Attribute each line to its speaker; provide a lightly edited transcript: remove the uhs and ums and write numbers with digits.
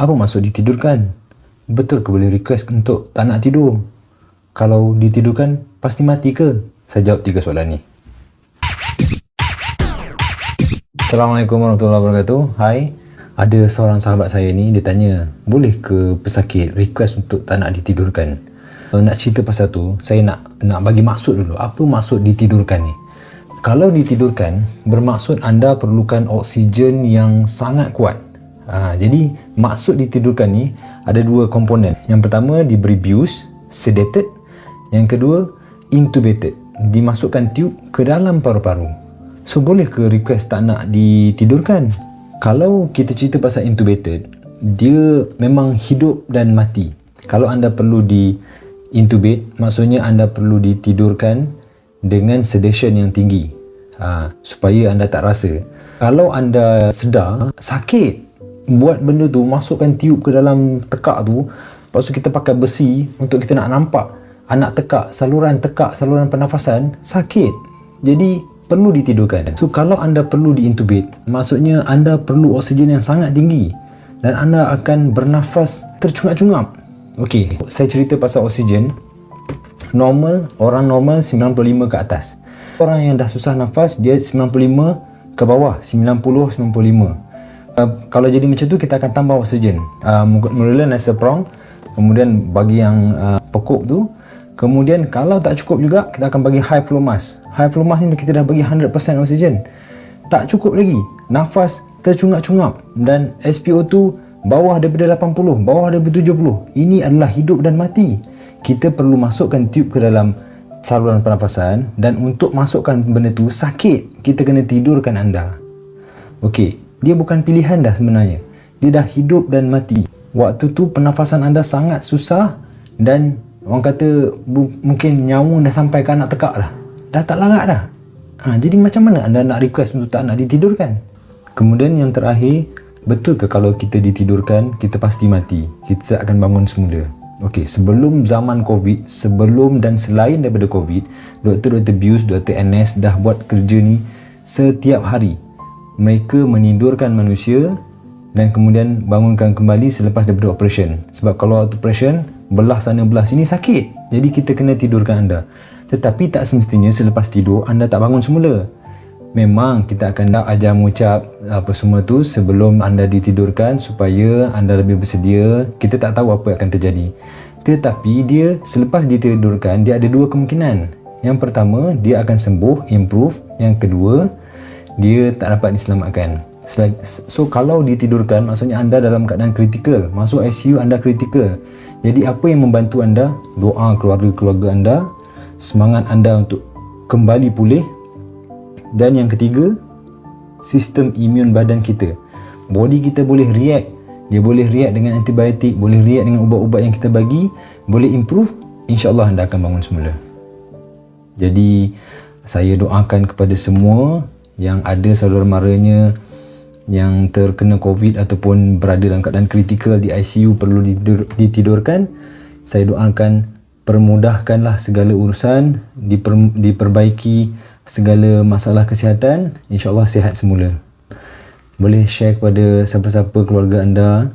Speaker 1: Apa maksud ditidurkan? Betul ke boleh request untuk tak nak tidur? Kalau ditidurkan, pasti mati ke? Saya jawab 3 soalan ni. Assalamualaikum warahmatullahi wabarakatuh. Hai, ada seorang sahabat saya ni, dia tanya, boleh ke pesakit request untuk tak nak ditidurkan? Nak cerita pasal tu, saya nak bagi maksud dulu. Apa maksud ditidurkan ni? Kalau ditidurkan, bermaksud anda perlukan oksigen yang sangat kuat. Jadi, maksud ditidurkan ni ada 2 komponen. Yang pertama, diberi bius, sedated. Yang kedua, intubated, dimasukkan tube ke dalam paru-paru. So, boleh ke request tak nak ditidurkan? Kalau kita cerita pasal intubated, dia memang hidup dan mati. Kalau anda perlu di-intubate, maksudnya anda perlu ditidurkan dengan sedation yang tinggi, supaya anda tak rasa. Kalau anda sedar, sakit buat benda tu, masukkan tiup ke dalam tekak tu. Lepas tu kita pakai besi untuk kita nak nampak anak tekak, saluran pernafasan, sakit. Jadi perlu ditidurkan. So kalau anda perlu diintubate, maksudnya anda perlu oksigen yang sangat tinggi dan anda akan bernafas tercungap-cungap. Okey, saya cerita pasal oksigen. Orang normal 95 ke atas. Orang yang dah susah nafas, dia 95 ke bawah, 90-95. Kalau jadi macam tu, kita akan tambah oksigen. Mula-mula nasoprong, kemudian bagi yang pokok tu. Kemudian kalau tak cukup juga, kita akan bagi high flow mask. High flow mask ni kita dah bagi 100% oksigen. Tak cukup lagi, nafas tercungap-cungap dan SpO2 bawah daripada 80, bawah daripada 70. Ini adalah hidup dan mati. Kita perlu masukkan tube ke dalam saluran pernafasan, dan untuk masukkan benda tu sakit. Kita kena tidurkan anda. Okey, dia bukan pilihan dah sebenarnya. Dia dah hidup dan mati. Waktu tu pernafasan anda sangat susah dan orang kata mungkin nyawa dah sampai ke anak tekak dah. Dah tak larat dah. Jadi macam mana anda nak request untuk tak nak ditidurkan? Kemudian yang terakhir, betul ke kalau kita ditidurkan, kita pasti mati? Kita tak akan bangun semula? Okey, sebelum zaman COVID, sebelum dan selain daripada COVID, Dr. Bius, Dr. NS dah buat kerja ni setiap hari. Mereka menidurkan manusia dan kemudian bangunkan kembali selepas daripada operation. Sebab kalau operation, belah sana belah sini sakit. Jadi kita kena tidurkan anda. Tetapi tak semestinya selepas tidur anda tak bangun semula. Memang kita akan ajar mengucap apa semua tu sebelum anda ditidurkan supaya anda lebih bersedia. Kita tak tahu apa yang akan terjadi. Tetapi dia selepas ditidurkan, dia ada 2 kemungkinan. Yang pertama, dia akan sembuh, improve. Yang kedua, dia tak dapat diselamatkan. So kalau ditidurkan, maksudnya anda dalam keadaan kritikal. Masuk ICU, anda kritikal. Jadi apa yang membantu anda? Doa keluarga-keluarga anda, semangat anda untuk kembali pulih. Dan yang ketiga, sistem imun badan kita. Body kita boleh react. Dia boleh react dengan antibiotik, boleh react dengan ubat-ubat yang kita bagi, boleh improve. InsyaAllah anda akan bangun semula. Jadi saya doakan kepada semua yang ada saudara maranya yang terkena COVID ataupun berada dalam keadaan kritikal di ICU perlu ditidurkan. Saya doakan permudahkanlah segala urusan, diperbaiki segala masalah kesihatan, insyaAllah sihat semula. Boleh share kepada siapa-siapa keluarga anda